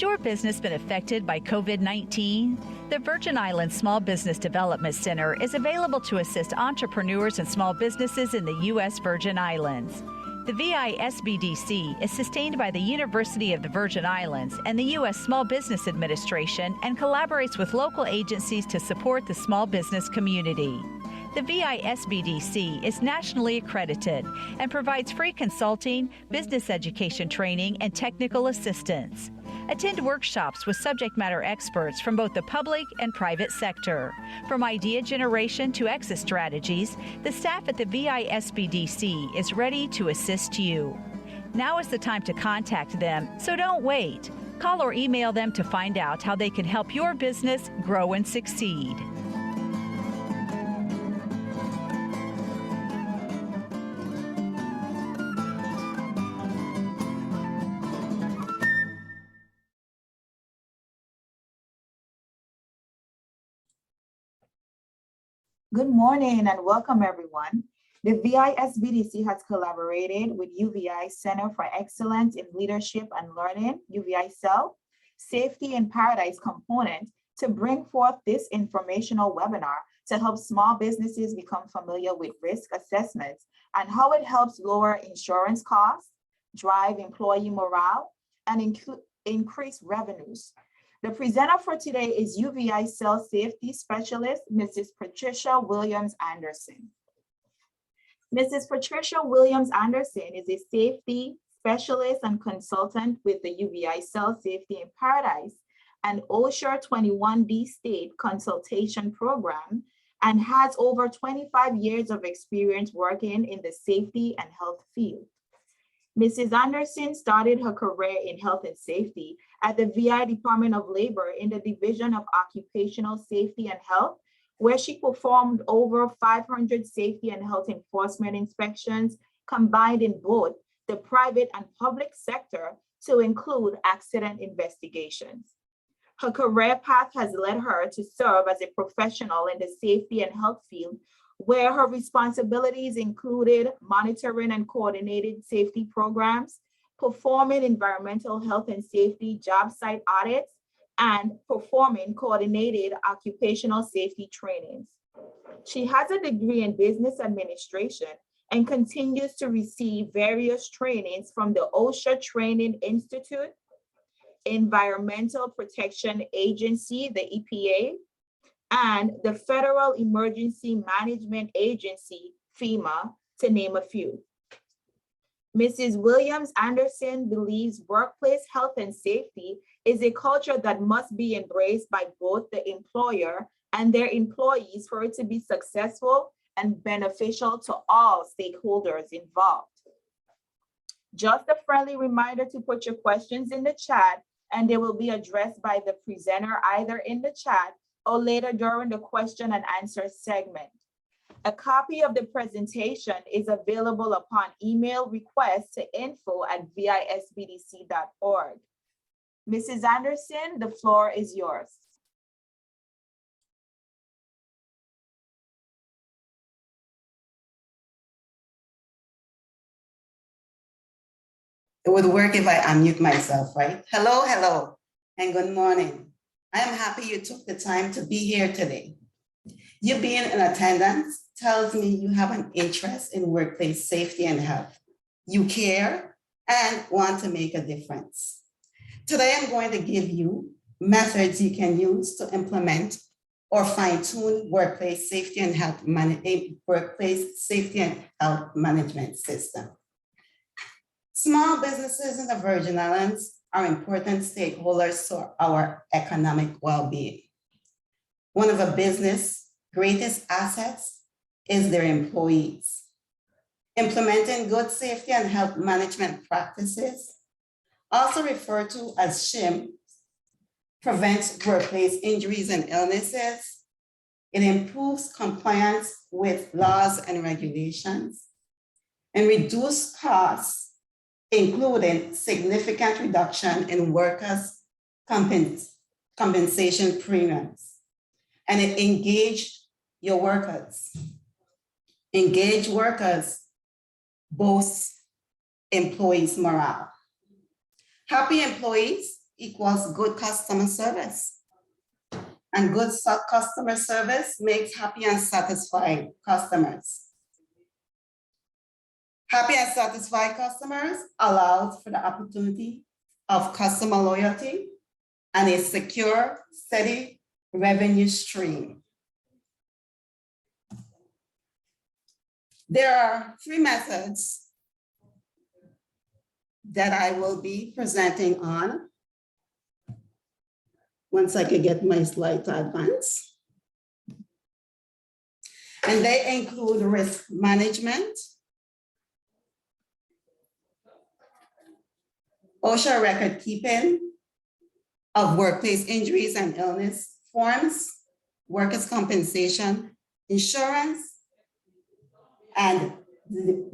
your business been affected by COVID-19? The Virgin Islands Small Business Development Center is available to assist entrepreneurs and small businesses in the U.S. Virgin Islands. The VISBDC is sustained by the University of the Virgin Islands and the U.S. Small Business Administration and collaborates with local agencies to support the small business community. The VISBDC is nationally accredited and provides free consulting, business education training, and technical assistance. Attend workshops with subject matter experts from both the public and private sector. From idea generation to exit strategies, the staff at the VISBDC is ready to assist you. Now is the time to contact them, so don't wait. Call or email them to find out how they can help your business grow and succeed. Good morning and welcome everyone. The VISBDC has collaborated with UVI Center for Excellence in Leadership and Learning, UVI Cell, Safety in Paradise component to bring forth this informational webinar to help small businesses become familiar with risk assessments and how it helps lower insurance costs, drive employee morale, and increase revenues. The presenter for today is UVI Cell Safety Specialist, Mrs. Patricia Williams-Anderson. Mrs. Patricia Williams-Anderson is a safety specialist and consultant with the UVI Cell Safety in Paradise and OSHA 21D state consultation program and has over 25 years of experience working in the safety and health field. Mrs. Anderson started her career in health and safety at the VI Department of Labor in the Division of Occupational Safety and Health, where she performed over 500 safety and health enforcement inspections combined in both the private and public sector to include accident investigations. Her career path has led her to serve as a professional in the safety and health field, where her responsibilities included monitoring and coordinated safety programs, performing environmental health and safety job site audits, and performing coordinated occupational safety trainings. She has a degree in business administration and continues to receive various trainings from the OSHA Training Institute, Environmental Protection Agency, the EPA, and the Federal Emergency Management Agency, FEMA, to name a few. Mrs. Williams-Anderson believes workplace health and safety is a culture that must be embraced by both the employer and their employees for it to be successful and beneficial to all stakeholders involved. Just a friendly reminder to put your questions in the chat, and they will be addressed by the presenter either in the chat or later during the question and answer segment. A copy of the presentation is available upon email request to info@visbdc.org. Mrs. Anderson, the floor is yours. It would work if I unmute myself, right? Hello, and good morning. I am happy you took the time to be here today. You being in attendance tells me you have an interest in workplace safety and health. You care and want to make a difference. Today, I'm going to give you methods you can use to implement or fine-tune workplace safety and health management system. Small businesses in the Virgin Islands are important stakeholders to our economic well-being. One of a business' greatest assets is their employees. Implementing good safety and health management practices, also referred to as SHIM, prevents workplace injuries and illnesses. It improves compliance with laws and regulations and reduce costs, including significant reduction in workers' compensation premiums. And it engaged your workers. Engaged workers boosts employees' morale. Happy employees equals good customer service. And good customer service makes happy and satisfied customers. Happy and satisfied customers allows for the opportunity of customer loyalty and a secure, steady revenue stream. There are 3 methods that I will be presenting on. Once I can get my slide to advance. And they include risk management, OSHA record keeping of workplace injuries and illness forms, workers' compensation, insurance, and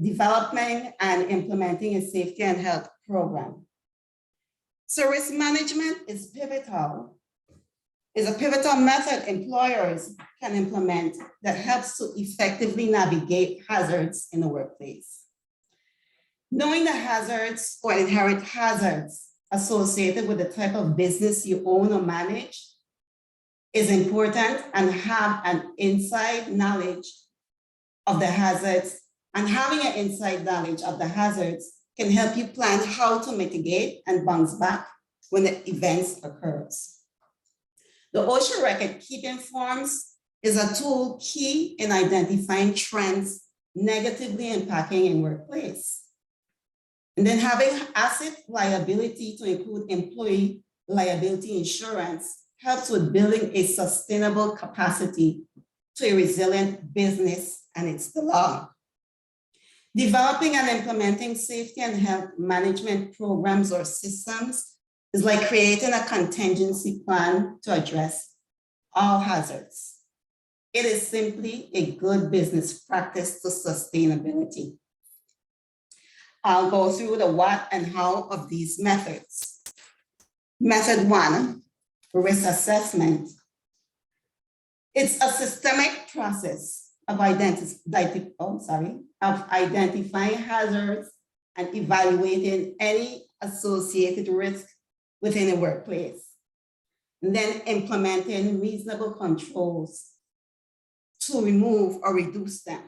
developing and implementing a safety and health program. So risk management is a pivotal method employers can implement that helps to effectively navigate hazards in the workplace. Knowing the hazards or inherent hazards associated with the type of business you own or manage is important, and have an inside knowledge of the hazards, and having an inside knowledge of the hazards can help you plan how to mitigate and bounce back when the events occurs. The OSHA record keeping forms is a tool key in identifying trends negatively impacting in workplace. And then having asset liability to include employee liability insurance helps with building a sustainable capacity to a resilient business, and it's the law. Developing and implementing safety and health management programs or systems is like creating a contingency plan to address all hazards. It is simply a good business practice to sustainability. I'll go through the what and how of these methods. Method 1, risk assessment. It's a systemic process of identifying hazards and evaluating any associated risk within a workplace, and then implementing reasonable controls to remove or reduce them.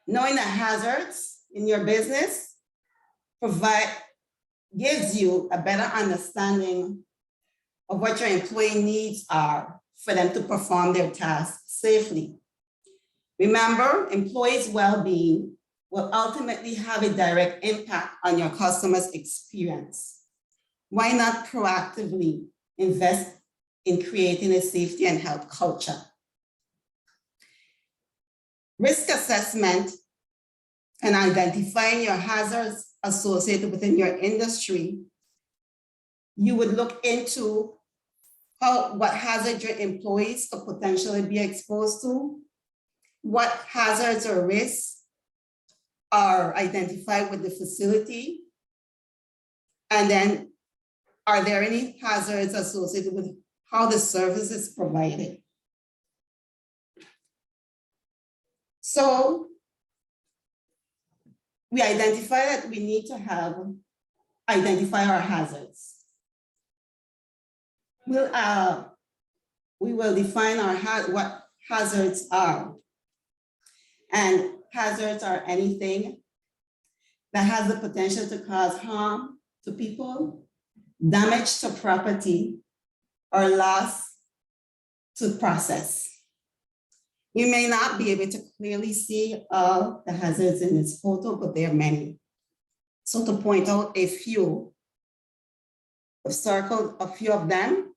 Knowing the hazards in your business gives you a better understanding of what your employee needs are for them to perform their tasks safely. Remember, employees' well-being will ultimately have a direct impact on your customers' experience. Why not proactively invest in creating a safety and health culture? Risk assessment and identifying your hazards associated within your industry. You would look into what hazards your employees could potentially be exposed to, what hazards or risks are identified with the facility, and then are there any hazards associated with how the service is provided? So we identify that we need to identify our hazards. We will define what hazards are. And hazards are anything that has the potential to cause harm to people, damage to property, or loss to process. You may not be able to clearly see all the hazards in this photo, but there are many. So to point out a few, I've circled a few of them.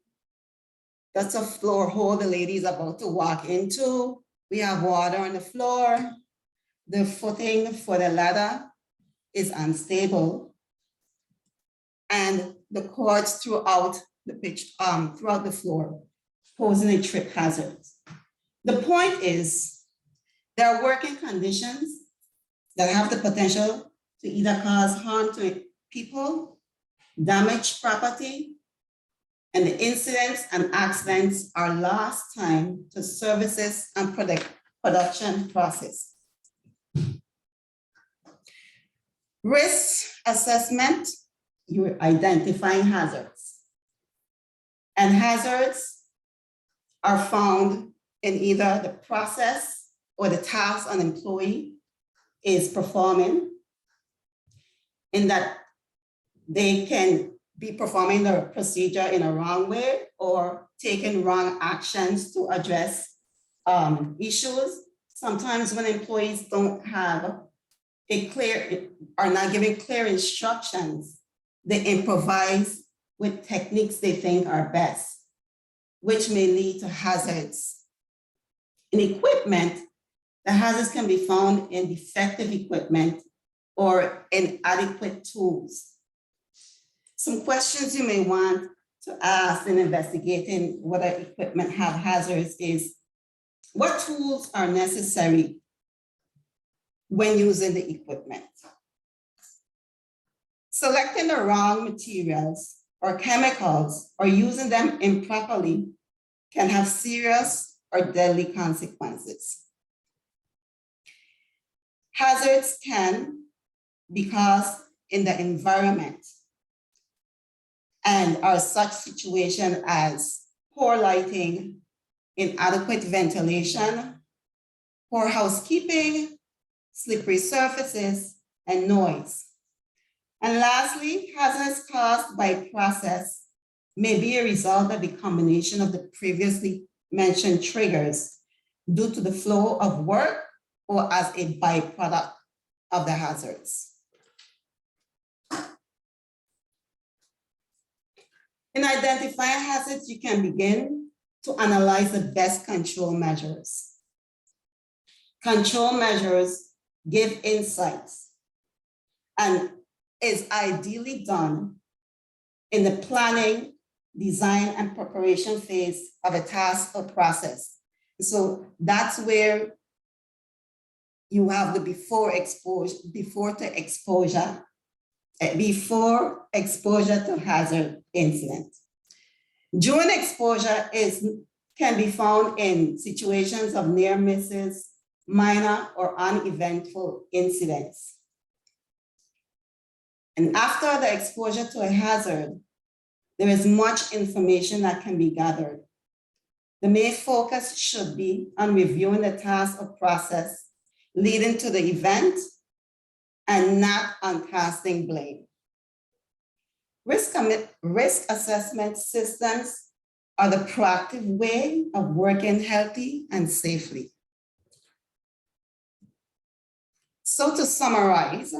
That's a floor hole the lady is about to walk into. We have water on the floor. The footing for the ladder is unstable. And the cords throughout the floor, posing a trip hazard. The point is, there are working conditions that have the potential to either cause harm to people, damage property, and the incidents and accidents are lost time to services and production process. Risk assessment you're identifying hazards. And hazards are found in either the process or the task an employee is performing, in that they can be performing the procedure in a wrong way or taking wrong actions to address issues. Sometimes when employees don't have are not giving clear instructions, they improvise with techniques they think are best, which may lead to hazards. In equipment, the hazards can be found in defective equipment or inadequate tools. Some questions you may want to ask in investigating whether equipment have hazards is, what tools are necessary when using the equipment? Selecting the wrong materials or chemicals or using them improperly can have serious or deadly consequences. Hazards can be caused in the environment and are such situations as poor lighting, inadequate ventilation, poor housekeeping, slippery surfaces, and noise. And lastly, hazards caused by process may be a result of the combination of the previously mentioned triggers due to the flow of work or as a byproduct of the hazards. In identifying hazards, you can begin to analyze the best control measures. Control measures give insights and is ideally done in the planning, design, and preparation phase of a task or process. So that's where you have the before exposure to hazard incident. During exposure can be found in situations of near misses, minor or uneventful incidents. And after the exposure to a hazard, there is much information that can be gathered. The main focus should be on reviewing the task or process leading to the event and not on casting blame. Risk assessment systems are the proactive way of working healthy and safely. So to summarize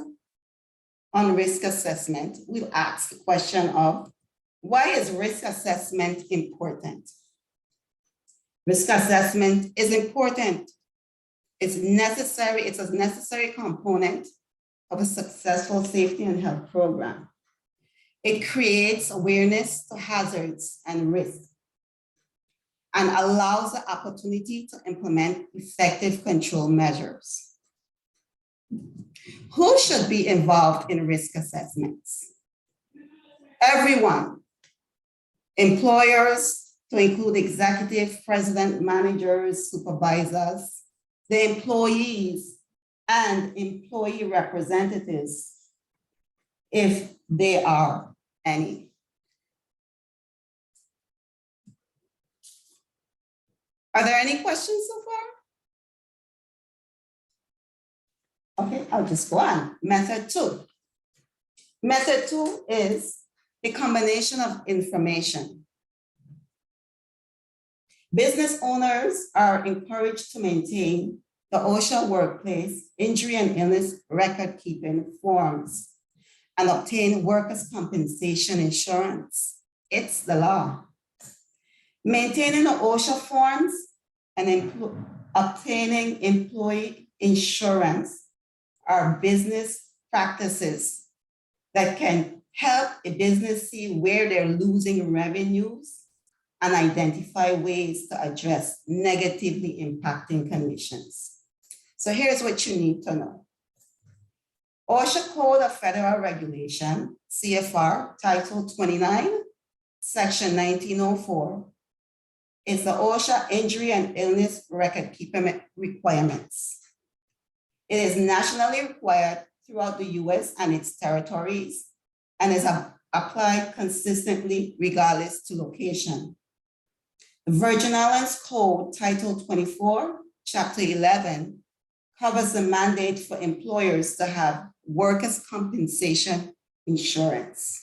on risk assessment, we'll ask the question of, why is risk assessment important? Risk assessment is important. It's necessary. It's a necessary component of a successful safety and health program. It creates awareness to hazards and risks and allows the opportunity to implement effective control measures. Who should be involved in risk assessments? Everyone. Employers, to include executive, president, managers, supervisors, the employees, and employee representatives, if there are any. Are there any questions so far? Okay, I'll just go on. Method 2. Method 2 is a combination of information. Business owners are encouraged to maintain the OSHA workplace injury and illness record keeping forms and obtain workers' compensation insurance. It's the law. Maintaining the OSHA forms and obtaining employee insurance are business practices that can help a business see where they're losing revenues and identify ways to address negatively impacting conditions. So here's what you need to know. OSHA Code of Federal Regulation, CFR, Title 29, Section 1904, is the OSHA injury and illness record keeping requirements. It is nationally required throughout the US and its territories and is apply consistently regardless to location. The Virgin Islands Code, Title 24, Chapter 11, covers the mandate for employers to have workers' compensation insurance.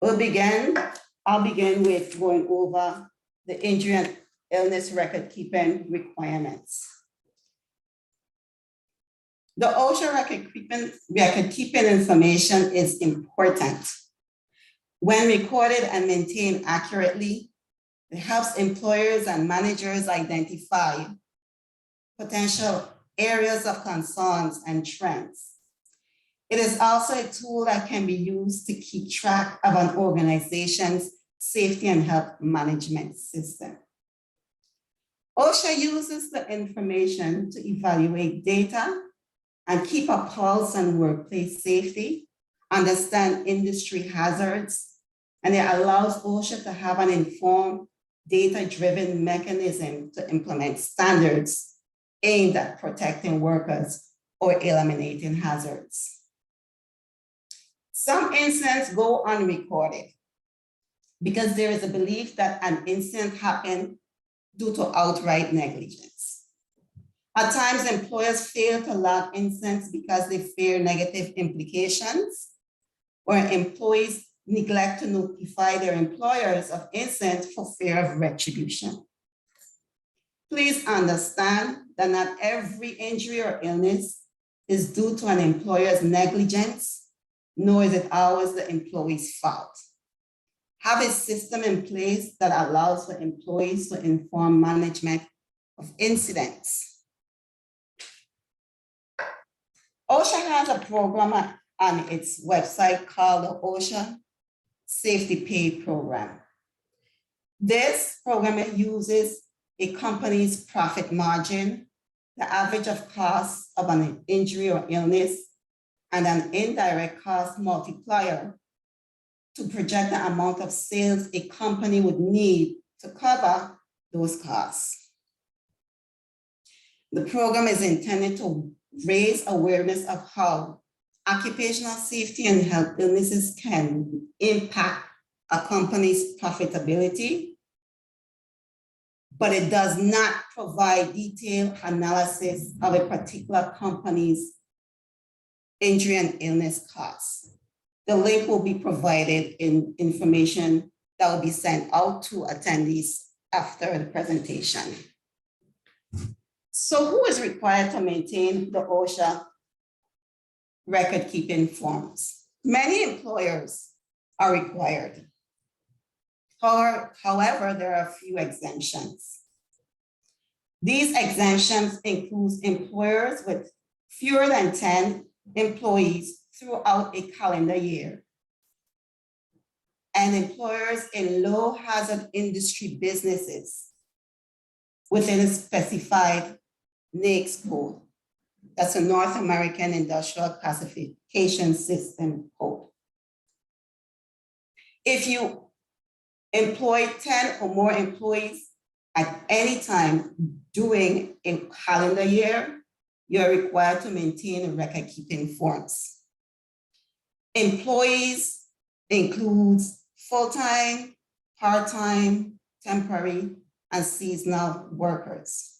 I'll begin with going over the injury and illness record keeping requirements. The OSHA record keeping information is important. When recorded and maintained accurately, it helps employers and managers identify potential areas of concerns and trends. It is also a tool that can be used to keep track of an organization's safety and health management system. OSHA uses the information to evaluate data and keep a pulse on workplace safety, understand industry hazards, and it allows OSHA to have an informed, data-driven mechanism to implement standards aimed at protecting workers or eliminating hazards. Some incidents go unrecorded because there is a belief that an incident happened due to outright negligence. At times, employers fail to log incidents because they fear negative implications, or employees neglect to notify their employers of incidents for fear of retribution. Please understand that not every injury or illness is due to an employer's negligence, nor is it always the employee's fault. Have a system in place that allows for employees to inform management of incidents. OSHA has a program on its website called the OSHA Safety Pay Program. This program uses a company's profit margin, the average of costs of an injury or illness, and an indirect cost multiplier to project the amount of sales a company would need to cover those costs. The program is intended to raise awareness of how occupational safety and health illnesses can impact a company's profitability, but it does not provide detailed analysis of a particular company's injury and illness costs. The link will be provided in information that will be sent out to attendees after the presentation. So who is required to maintain the OSHA record-keeping forms? Many employers are required. However, there are a few exemptions. These exemptions include employers with fewer than 10 employees throughout a calendar year, and employers in low hazard industry businesses within a specified NAICS code. That's a North American Industrial Classification System code. If you employ 10 or more employees at any time during a calendar year, you're required to maintain record-keeping forms. Employees includes full-time, part-time, temporary, and seasonal workers.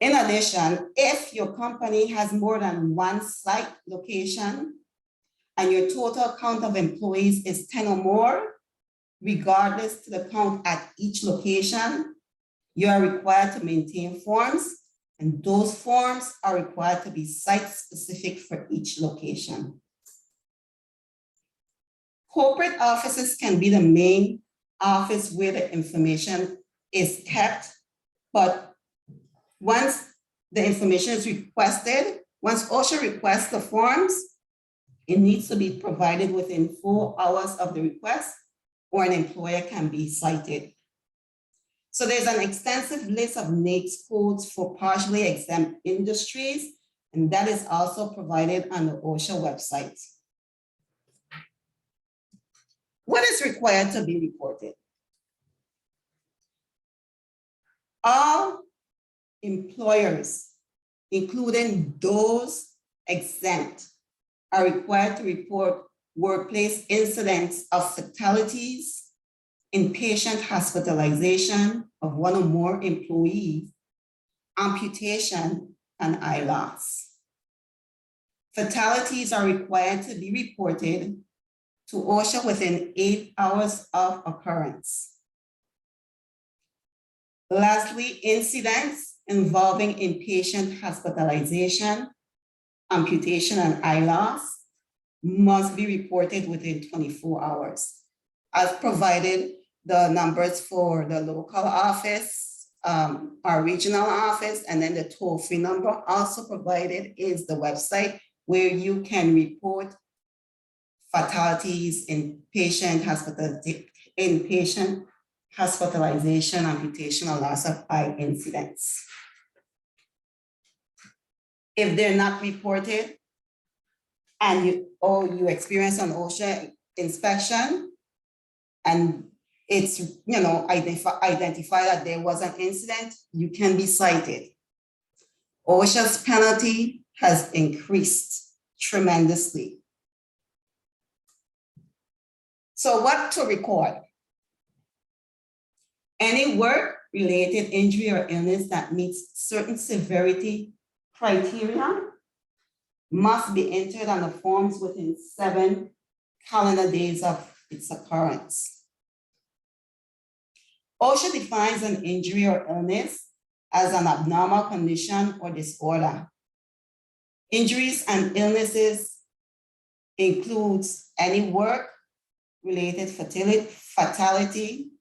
In addition, if your company has more than one site location and your total count of employees is 10 or more, regardless to the count at each location, you are required to maintain forms, and those forms are required to be site-specific for each location. Corporate offices can be the main office where the information is kept, but once the information is requested, once OSHA requests the forms, it needs to be provided within 4 hours of the request, or an employer can be cited. So there's an extensive list of NAICS codes for partially exempt industries, and that is also provided on the OSHA website. What is required to be reported? All employers, including those exempt, are required to report workplace incidents of fatalities, inpatient hospitalization of one or more employees, amputation, and eye loss. Fatalities are required to be reported to OSHA within 8 hours of occurrence. Lastly, incidents involving inpatient hospitalization, amputation, and eye loss must be reported within 24 hours. As provided, the numbers for the local office, our regional office, and then the toll-free number also provided is the website where you can report fatalities, inpatient hospitalization, amputation, or loss of eye incidents. If they're not reported and you experience an OSHA inspection and it's identify that there was an incident, you can be cited. OSHA's penalty has increased tremendously. So what to record? Any work-related injury or illness that meets certain severity criteria must be entered on the forms within 7 calendar days of its occurrence. OSHA defines an injury or illness as an abnormal condition or disorder. Injuries and illnesses includes any work-related fatality,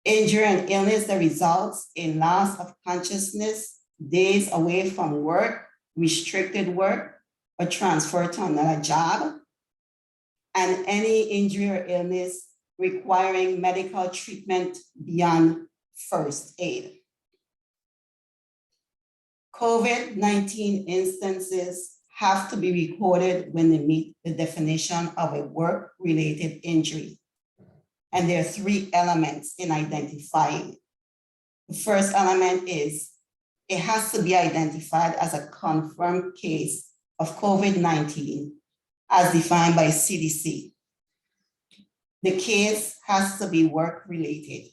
injury and illness that results in loss of consciousness, days away from work, restricted work, or transfer to another job, and any injury or illness requiring medical treatment beyond first aid. COVID-19 instances have to be recorded when they meet the definition of a work-related injury. And there are 3 elements in identifying. The first element is it has to be identified as a confirmed case of COVID-19 as defined by CDC. The case has to be work-related.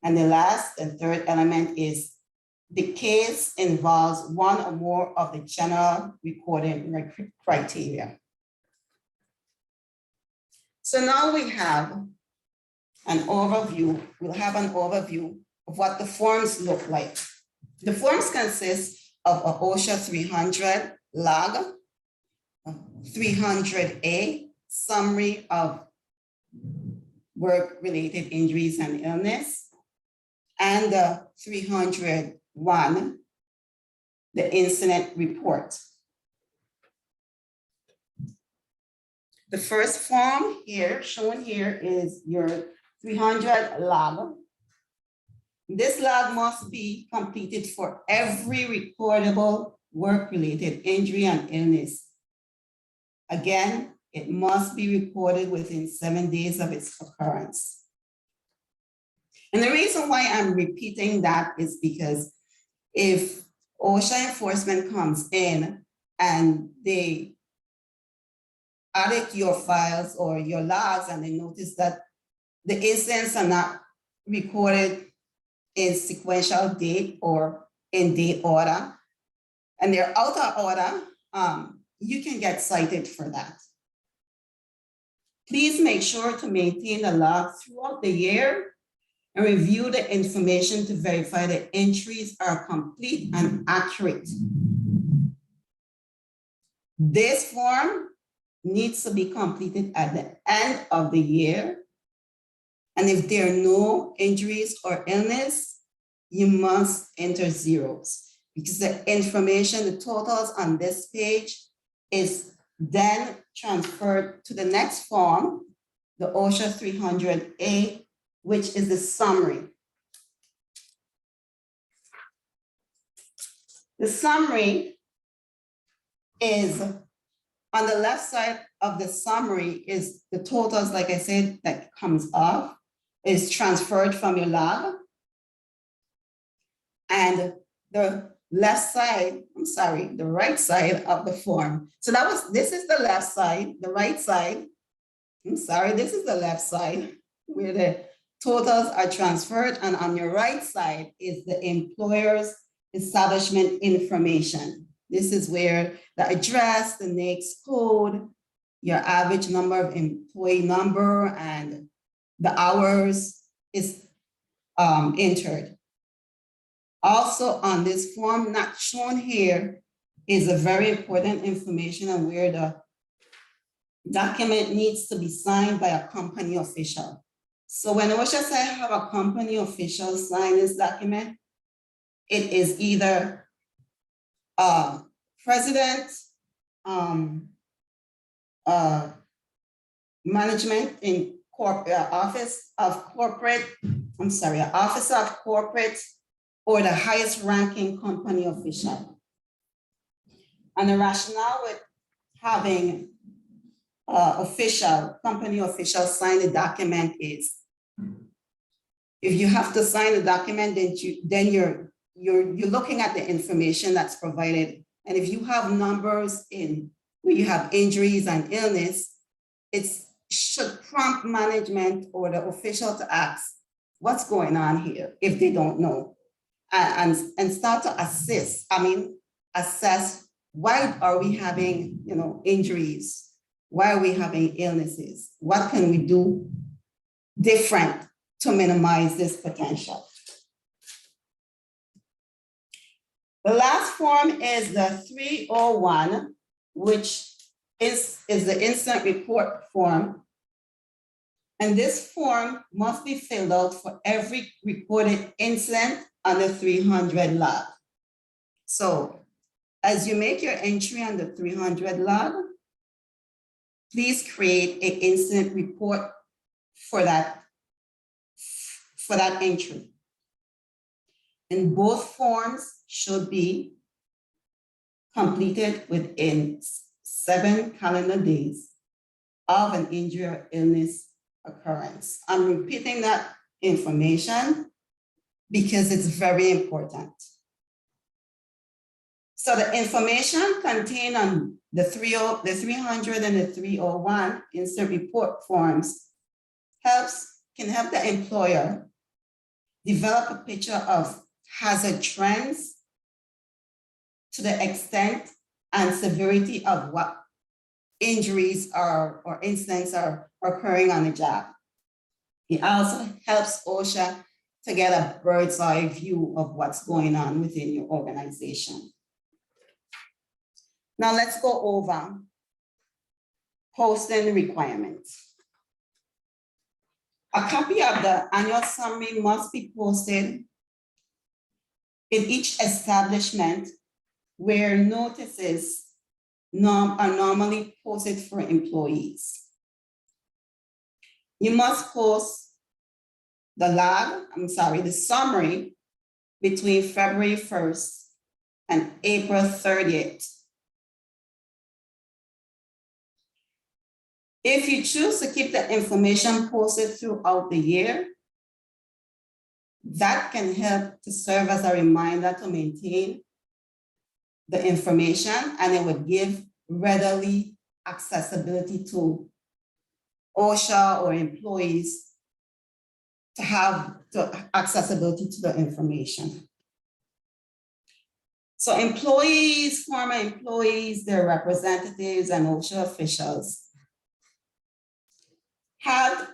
And the last and third element is the case involves one or more of the general recording criteria. So now we have an overview. We'll have an overview of what the forms look like. The forms consist of a OSHA 300 log, 300A, summary of work-related injuries and illness, and the 301, the incident report. The first form here, shown here, is your 300 log. This log must be completed for every recordable work-related injury and illness. Again, it must be recorded within 7 days of its occurrence. And the reason why I'm repeating that is because if OSHA enforcement comes in and they audit your files or your logs and they notice that the incidents are not recorded in sequential date or in date order, and they're out of order, you can get cited for that. Please make sure to maintain the log throughout the year and review the information to verify the entries are complete and accurate. This form needs to be completed at the end of the year. And if there are no injuries or illness, you must enter zeros because the information, the totals on this page is then transferred to the next form, the OSHA 300A, which is the summary. The summary is on the left side of the summary is the totals, like I said, that comes off, is transferred from your log. And the left side, I'm sorry, the right side of the form. So this is the left side, the right side. I'm sorry, this is the left side where the totals are transferred, and on your right side is the employer's establishment information. This is where the address, the NAICS code, your average number of employee number, and the hours is entered. Also on this form, not shown here, is a very important information on where the document needs to be signed by a company official. So when OSHA says have a company official sign this document, it is either president, management in office of corporate, officer of corporate, or the highest ranking company official. And the rationale with having company official sign the document is, if you have to sign the document, then you're looking at the information that's provided. And if you have numbers in where you have injuries and illness, it should prompt management or the official to ask, what's going on here, if they don't know, and start to assess why are we having injuries? Why are we having illnesses? What can we do different to minimize this potential? The last form is the 301, which is the incident report form. And this form must be filled out for every reported incident on the 300 log. So as you make your entry on the 300 log, please create an incident report for that entry. And both forms should be completed within 7 calendar days of an injury or illness occurrence. I'm repeating that information because it's very important. So the information contained on the 300 and the 301 incident report forms can help the employer develop a picture of hazard trends to the extent and severity of what injuries or incidents are occurring on the job. It also helps OSHA to get a bird's eye view of what's going on within your organization. Now let's go over posting requirements. A copy of the annual summary must be posted in each establishment where notices are normally posted for employees. You must post the summary between February 1st and April 30th. If you choose to keep the information posted throughout the year, that can help to serve as a reminder to maintain the information, and it would give readily accessibility to OSHA or employees to have accessibility to the information. So employees, former employees, their representatives, and OSHA officials have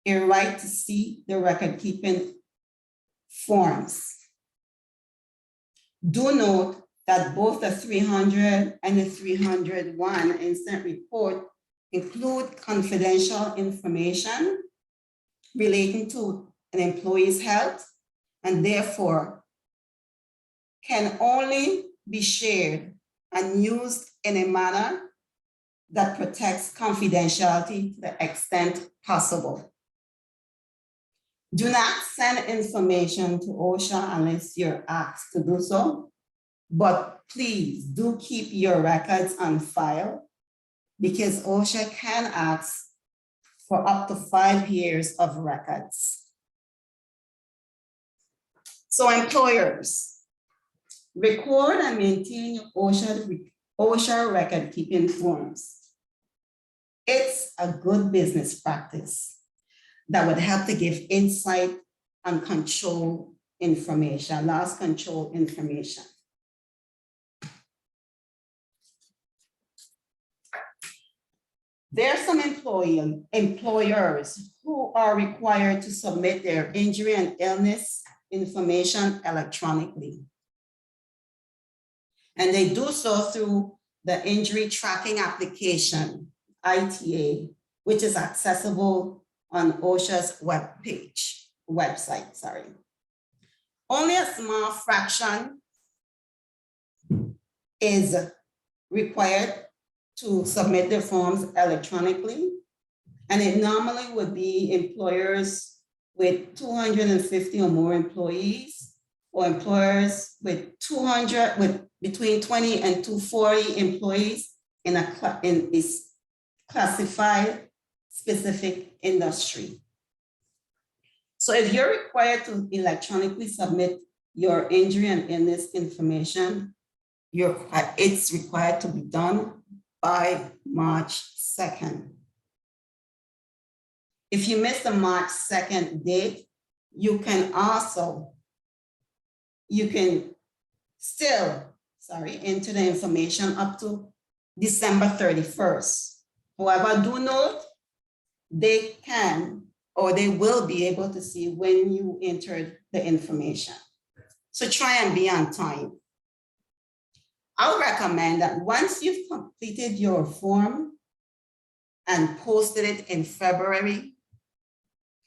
a right to see the record keeping forms. Do note that both the 300 and the 301 incident report include confidential information relating to an employee's health, and therefore can only be shared and used in a manner that protects confidentiality to the extent possible. Do not send information to OSHA unless you're asked to do so, but please do keep your records on file because OSHA can ask for up to 5 years of records. So employers, Record and maintain your OSHA record-keeping forms. It's a good business practice that would help to give insight and control information, loss control information. There are some employers who are required to submit their injury and illness information electronically. And they do so through the injury tracking application, ITA, which is accessible on OSHA's website. Only a small fraction is required to submit their forms electronically. And it normally would be employers with 250 or more employees, or employers with between 20 and 240 employees in a classified specific industry. So if you're required to electronically submit your injury and illness information, it's required to be done by March 2nd. If you miss the March 2nd date, you can still enter the information up to December 31st. However, do note, they can or they will be able to see when you entered the information. So try and be on time. I'll recommend that once you've completed your form and posted it in February,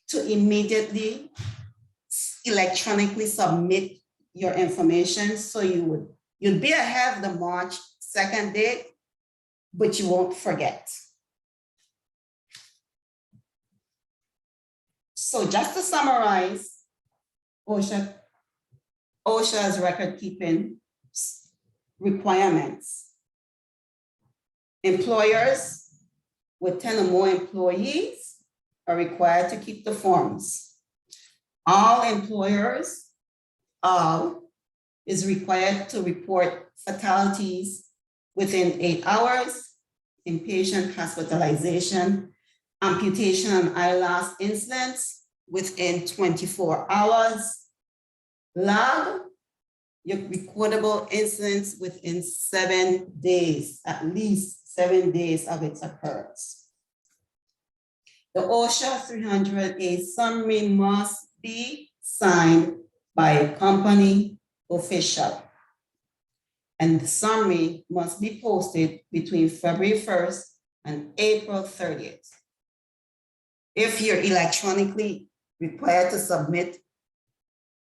to immediately electronically submit your information. So you'll be ahead of the March 2nd date, but you won't forget. So just to summarize, OSHA's record-keeping requirements. Employers with 10 or more employees are required to keep the forms. All employers is required to report fatalities within 8 hours, inpatient hospitalization, amputation and eye loss incidents within 24 hours, log your recordable incidents within 7 days, at least 7 days of its occurrence. The OSHA 300A summary must be signed by a company official, and the summary must be posted between February 1st and April 30th. If you're electronically required to submit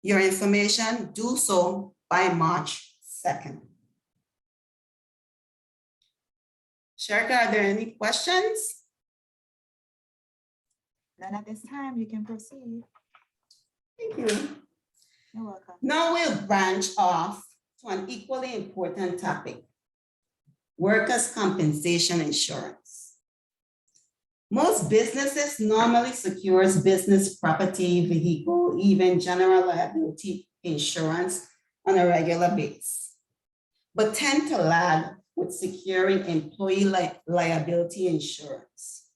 your information, do so by March 2nd. Sharika, are there any questions? None at this time. You can proceed. Thank you. You're welcome. Now we'll branch off to an equally important topic: workers' compensation insurance. Most businesses normally secures business property, vehicle, even general liability insurance on a regular basis, but tend to lag with securing employee liability insurance.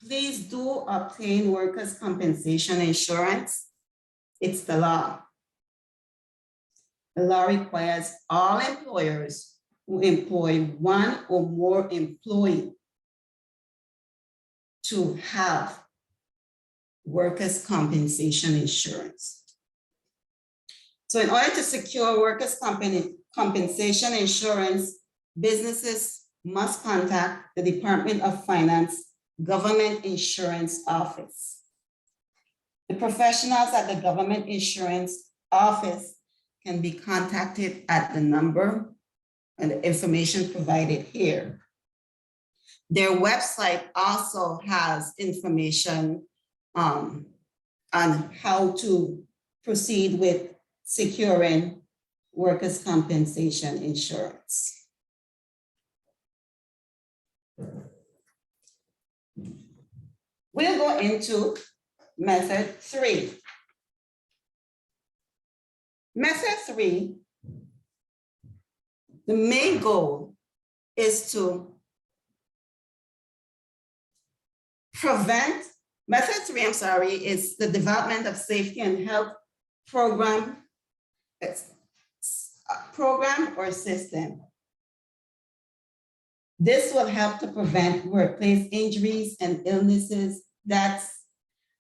Please do obtain workers' compensation insurance. It's the law. The law requires all employers who employ one or more employees to have workers' compensation insurance. So in order to secure workers' compensation insurance, businesses must contact the Department of Finance Government Insurance Office. The professionals at the Government Insurance Office can be contacted at the number and the information provided here. Their website also has information on how to proceed with securing workers' compensation insurance. We'll go into method 3. Method 3 The main goal is to prevent, method 3, is the development of safety and health program or system. This will help to prevent workplace injuries and illnesses, deaths,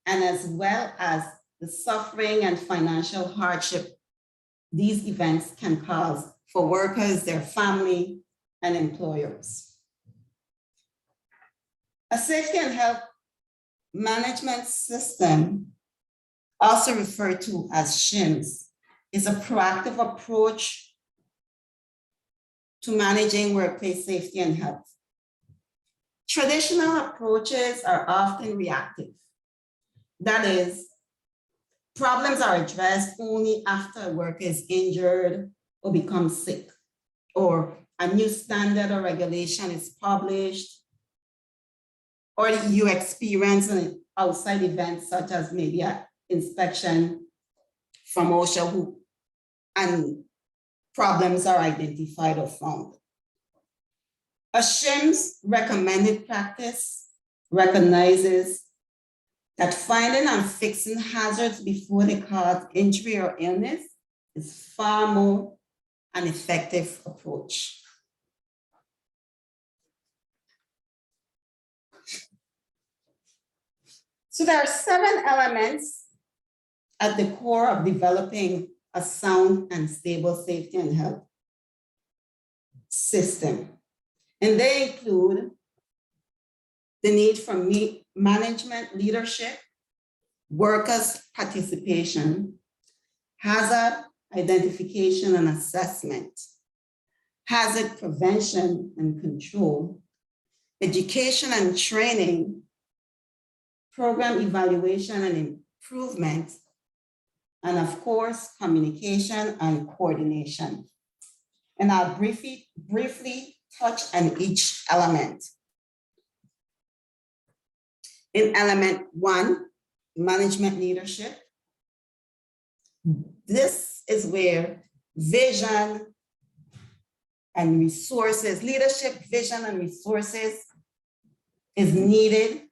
and as well as the suffering and financial hardship these events can cause for workers, their family, and employers. A safety and health management system, also referred to as SHIMS, is a proactive approach to managing workplace safety and health. Traditional approaches are often reactive. That is, problems are addressed only after a worker is injured or becomes sick, or a new standard or regulation is published, or you experience an outside event such as maybe an inspection from OSHA and problems are identified or found. A SHIMS recommended practice recognizes that finding and fixing hazards before they cause injury or illness is far more an effective approach. So there are 7 elements at the core of developing a sound and stable safety and health system. And they include the need for management leadership, workers' participation, hazard identification and assessment, hazard prevention and control, education and training, program evaluation and improvement, and of course, communication and coordination. And I'll briefly touch on each element. In element 1, management leadership, this is where vision and resources, leadership, vision, and resources is needed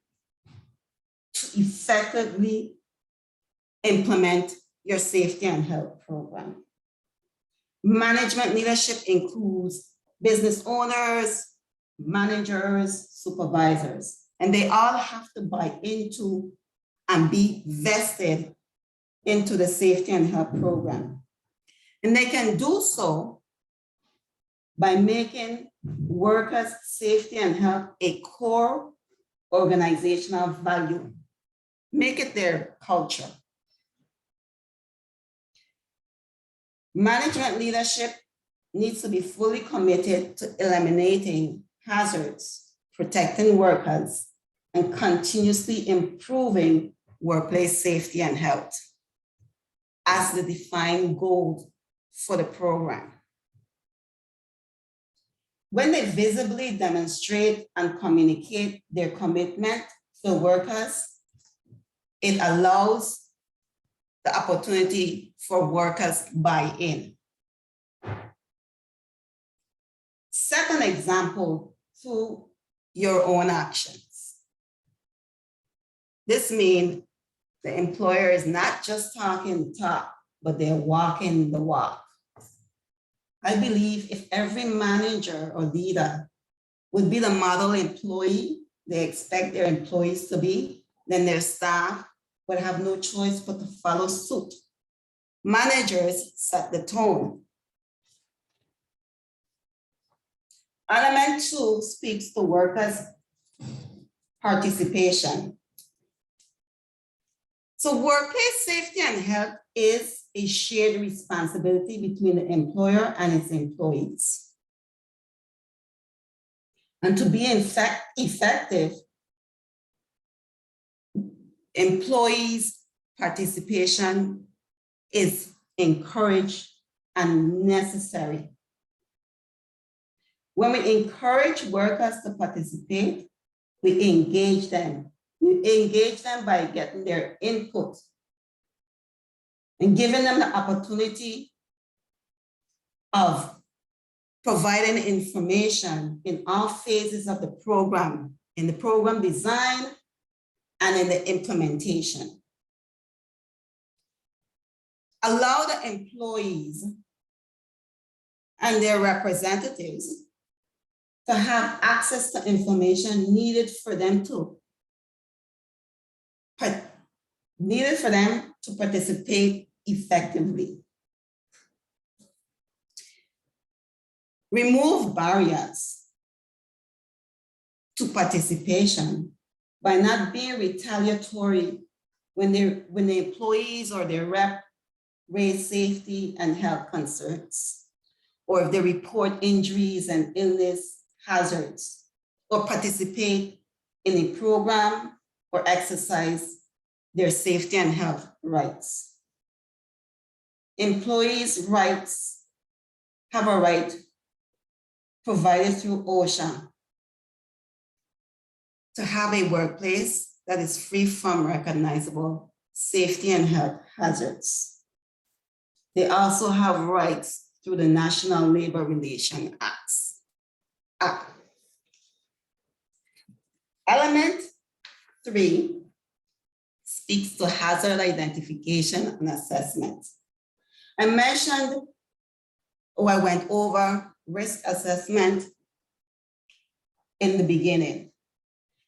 to effectively implement your safety and health program. Management leadership includes business owners, managers, supervisors, and they all have to buy into and be vested into the safety and health program. And they can do so by making workers' safety and health a core organizational value. Make it their culture. Management leadership needs to be fully committed to eliminating hazards, protecting workers, and continuously improving workplace safety and health as the defined goal for the program. When they visibly demonstrate and communicate their commitment to workers, it allows the opportunity for workers buy-in. Set an example through your own actions. This means the employer is not just talking the talk, but they're walking the walk. I believe if every manager or leader would be the model employee they expect their employees to be, then their staff would have no choice but to follow suit. Managers set the tone. Element 2 speaks to workers' participation. So workplace safety and health is a shared responsibility between the employer and its employees. And to be effective, employees' participation is encouraged and necessary. When we encourage workers to participate, we engage them. We engage them by getting their input and giving them the opportunity of providing information in all phases of the program, in the program design and in the implementation. Allow the employees and their representatives to have access to information needed for them to participate effectively. Remove barriers to participation by not being retaliatory when the employees or their rep raise safety and health concerns, or if they report injuries and illness hazards, or participate in a program or exercise their safety and health rights. Employees' rights have a right provided through OSHA to have a workplace that is free from recognizable safety and health hazards. They also have rights through the National Labor Relations Act. Element 3 speaks to hazard identification and assessment. I mentioned, or I went over risk assessment in the beginning.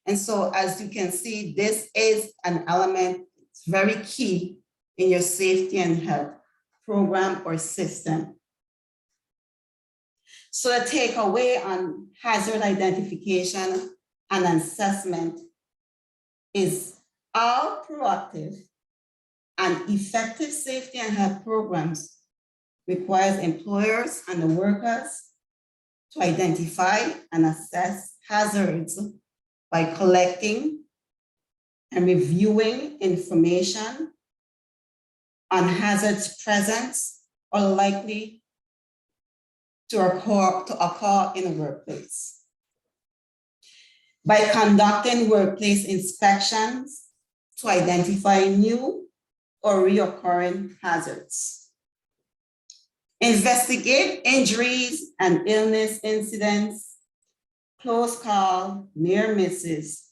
And so as you can see, this is an element, it's very key in your safety and health program or system. So the takeaway on hazard identification and assessment is all proactive and effective safety and health programs requires employers and the workers to identify and assess hazards by collecting and reviewing information on hazards present or likely to occur in a workplace. By conducting workplace inspections to identify new or reoccurring hazards. Investigate injuries and illness incidents, close call, near misses,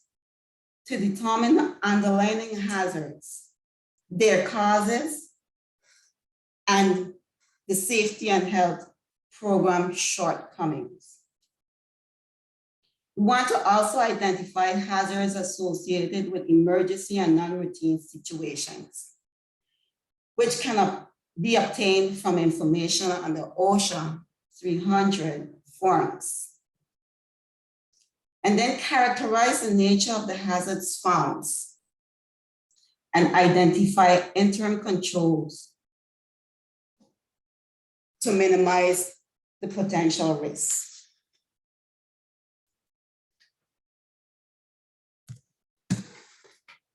to determine the underlying hazards, their causes, and the safety and health program shortcomings. We want to also identify hazards associated with emergency and non-routine situations, which can be obtained from information on the OSHA 300 forms. And then characterize the nature of the hazards found and identify interim controls to minimize the potential risks.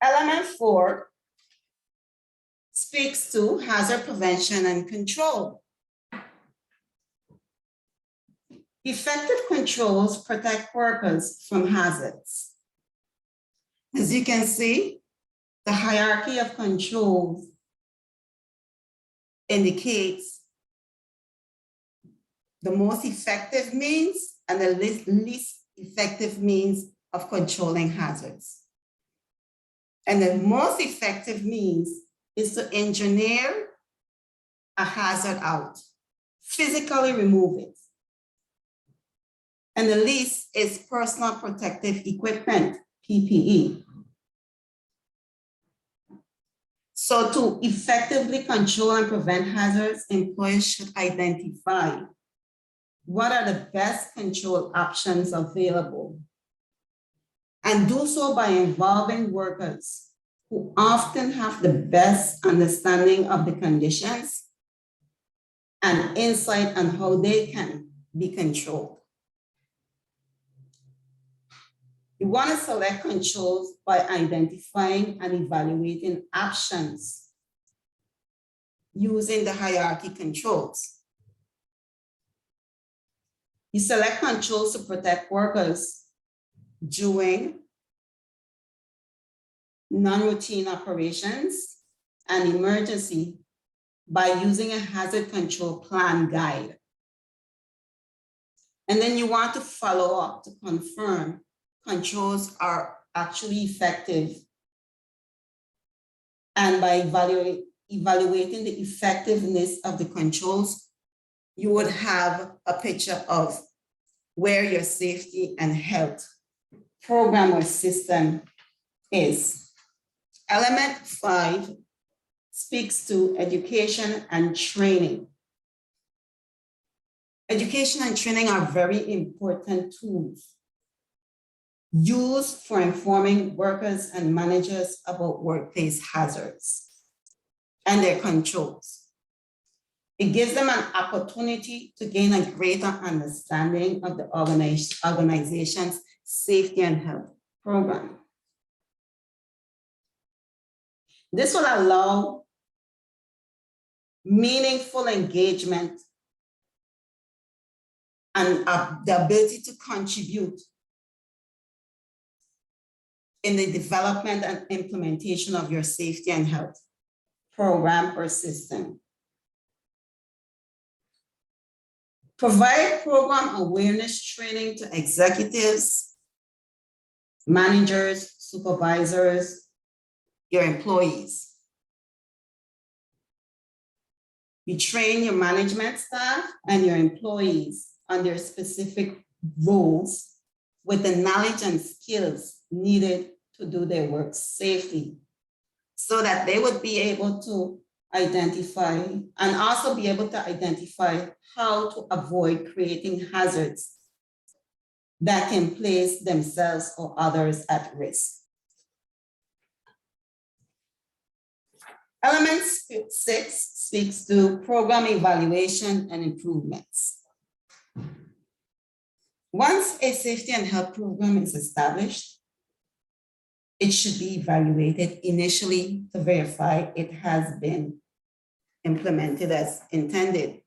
Element 4 speaks to hazard prevention and control. Effective controls protect workers from hazards. As you can see, the hierarchy of controls indicates the most effective means and the least effective means of controlling hazards. And the most effective means is to engineer a hazard out, physically remove it. And the least is personal protective equipment, PPE. So to effectively control and prevent hazards, employers should identify what are the best control options available, and do so by involving workers who often have the best understanding of the conditions and insight on how they can be controlled. You want to select controls by identifying and evaluating options using the hierarchy controls. You select controls to protect workers during non-routine operations and emergency by using a hazard control plan guide. And then you want to follow up to confirm controls are actually effective. And by evaluating the effectiveness of the controls, you would have a picture of where your safety and health program or system is. Element 5 speaks to education and training. Education and training are very important tools used for informing workers and managers about workplace hazards and their controls. It gives them an opportunity to gain a greater understanding of the organization's safety and health program. This will allow meaningful engagement and the ability to contribute in the development and implementation of your safety and health program or system. Provide program awareness training to executives, managers, supervisors, your employees. You train your management staff and your employees on their specific roles with the knowledge and skills needed to do their work safely, so that they would be able to identify and also be able to identify how to avoid creating hazards that can place themselves or others at risk. Element 6 speaks to program evaluation and improvements. Once a safety and health program is established, it should be evaluated initially to verify it has been implemented as intended.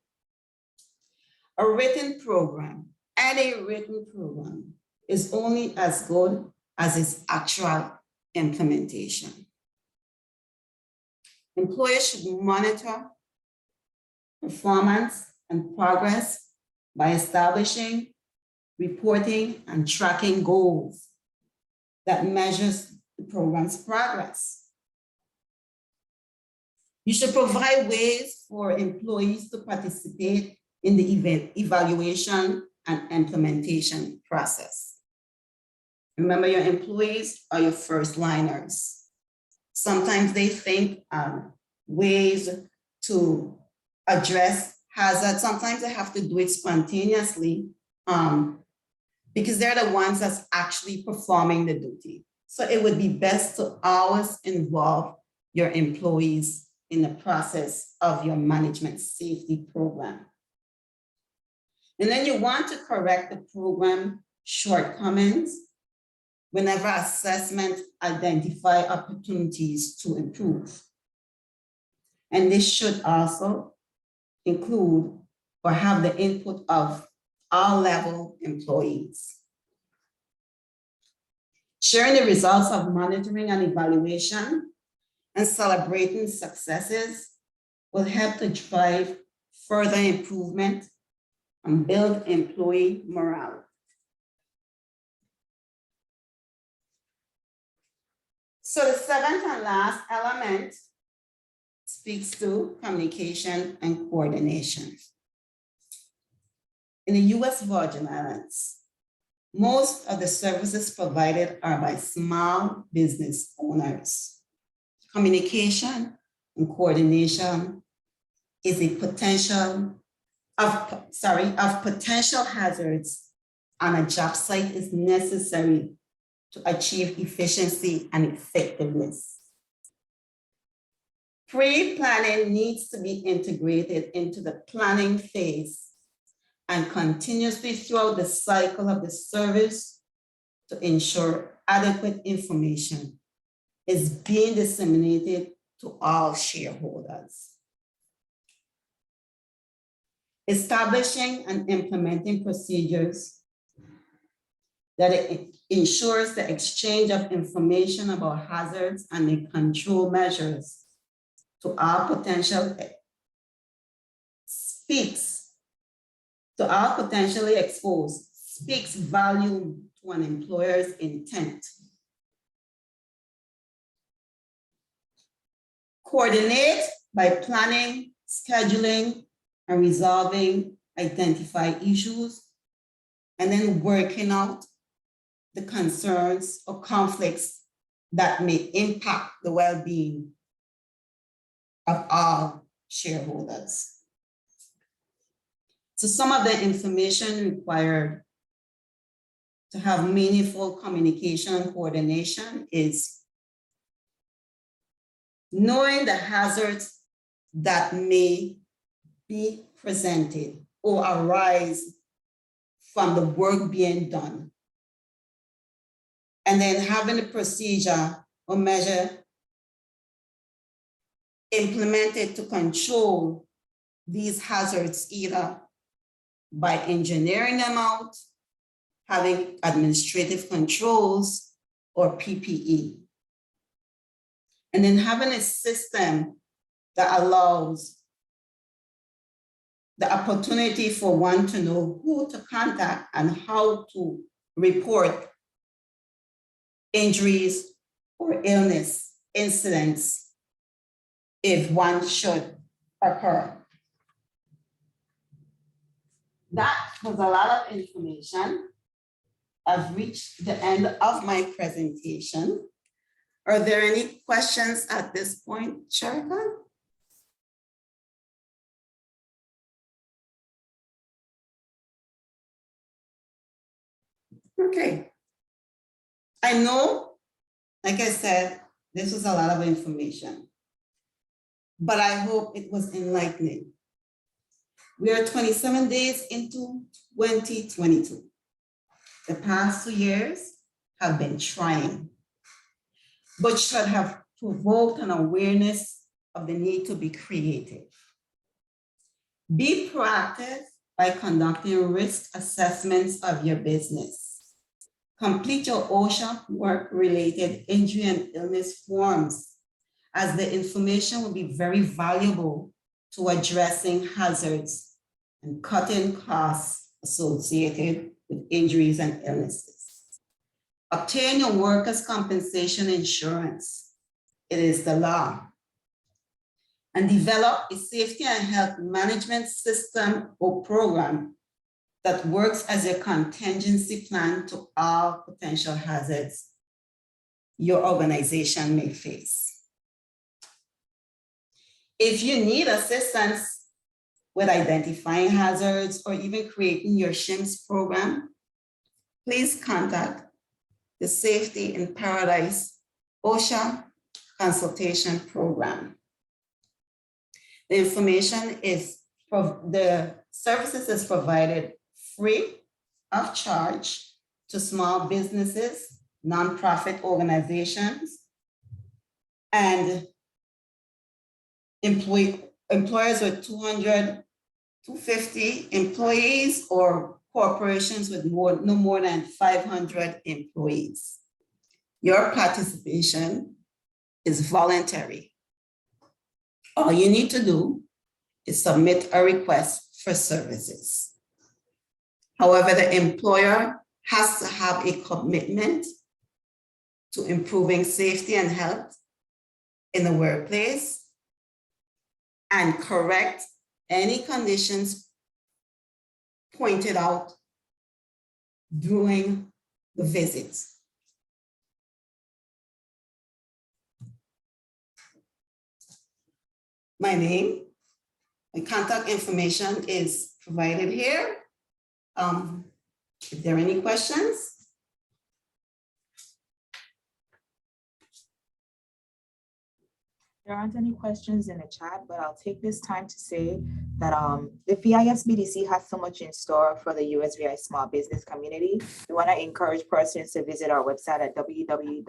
A written program, any written program, is only as good as its actual implementation. Employers should monitor performance and progress by establishing, reporting, and tracking goals that measures the program's progress. You should provide ways for employees to participate in the evaluation and implementation process. Remember, your employees are your first liners. Sometimes they think ways to address hazards. Sometimes they have to do it spontaneously because they're the ones that's actually performing the duty. So it would be best to always involve your employees in the process of your management safety program. And then you want to correct the program shortcomings whenever assessment identify opportunities to improve. And this should also include or have the input of all level employees. Sharing the results of monitoring and evaluation and celebrating successes will help to drive further improvement and build employee morale. So the seventh and last element speaks to communication and coordination. In the US Virgin Islands, most of the services provided are by small business owners. Communication and coordination is a potential potential hazards on a job site is necessary to achieve efficiency and effectiveness. Pre-planning needs to be integrated into the planning phase and continuously throughout the cycle of the service to ensure adequate information is being disseminated to all shareholders. Establishing and implementing procedures that ensures the exchange of information about hazards and the control measures to all potential speaks to all potentially exposed speaks volume to an employer's intent. Coordinate by planning, scheduling, and resolving identified issues, and then working out the concerns or conflicts that may impact the well-being of all shareholders. So some of the information required to have meaningful communication and coordination is knowing the hazards that may be presented or arise from the work being done. And then having a procedure or measure implemented to control these hazards, either by engineering them out, having administrative controls, or PPE. And then having a system that allows the opportunity for one to know who to contact and how to report injuries or illness incidents if one should occur. That was a lot of information. I've reached the end of my presentation. Are there any questions at this point, Sharika? Okay. I know, like I said, this was a lot of information, but I hope it was enlightening. We are 27 days into 2022. The past 2 years have been trying, but should have provoked an awareness of the need to be creative. Be proactive by conducting risk assessments of your business. Complete your OSHA work-related injury and illness forms, as the information will be very valuable to addressing hazards and cutting costs associated with injuries and illnesses. Obtain your workers' compensation insurance. It is the law. And develop a safety and health management system or program that works as a contingency plan to all potential hazards your organization may face. If you need assistance with identifying hazards or even creating your SHIMS program, please contact the Safety in Paradise OSHA consultation program. The information is, the services is provided free of charge to small businesses, nonprofit organizations, and employers with 200, 250 employees, or corporations with no more than 500 employees. Your participation is voluntary. All you need to do is submit a request for services. However, the employer has to have a commitment to improving safety and health in the workplace and correct any conditions pointed out during the visits. My name and contact information is provided here. If there are any questions? There aren't any questions in the chat, but I'll take this time to say that the VISBDC has so much in store for the USVI small business community. We want to encourage persons to visit our website at www.visbdc.org.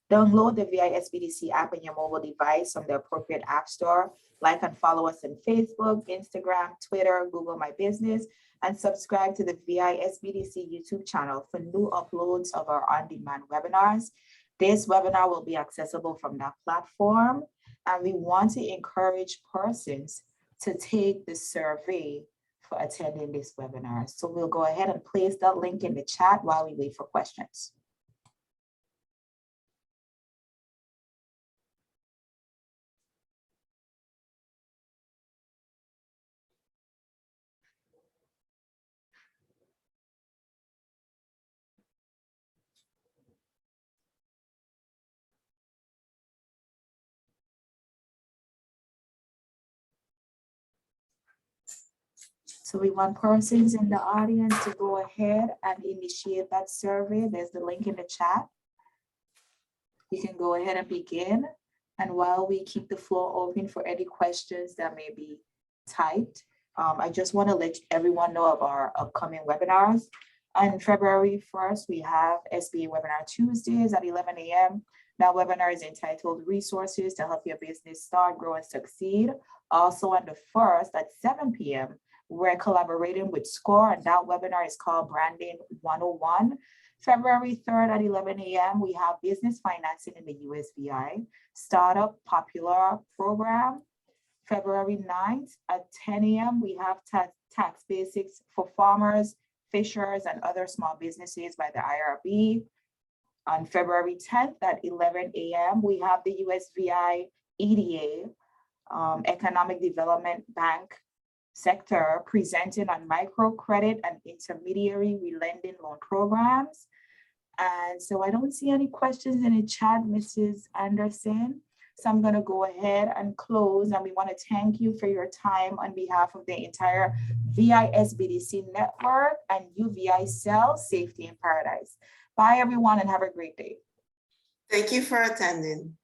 Download the VISBDC app on your mobile device from the appropriate app store. Like and follow us on Facebook, Instagram, Twitter, Google My Business, and subscribe to the VISBDC YouTube channel for new uploads of our on-demand webinars. This webinar will be accessible from that platform, and we want to encourage persons to take the survey for attending this webinar. So we'll go ahead and place that link in the chat while we wait for questions. So we want persons in the audience to go ahead and initiate that survey. There's the link in the chat. You can go ahead and begin. And while we keep the floor open for any questions that may be typed, I just want to let everyone know of our upcoming webinars. On February 1st, we have SBA Webinar Tuesdays at 11 a.m. That webinar is entitled Resources to Help Your Business Start, Grow, and Succeed. Also on the 1st at 7 p.m., we're collaborating with SCORE, and that webinar is called Branding 101. February 3rd at 11 a.m., we have Business Financing in the USVI Startup Popular Program. February 9th at 10 a.m., we have tax basics for farmers, fishers, and other small businesses by the IRB. On February 10th at 11 a.m., we have the USVI EDA, Economic Development Bank sector, presenting on microcredit and intermediary relending loan programs. And so I don't see any questions in the chat, Mrs. Anderson. So I'm going to go ahead and close, and we want to thank you for your time on behalf of the entire VI SBDC network and UVI Cell Safety in Paradise. Bye, everyone, and have a great day. Thank you for attending.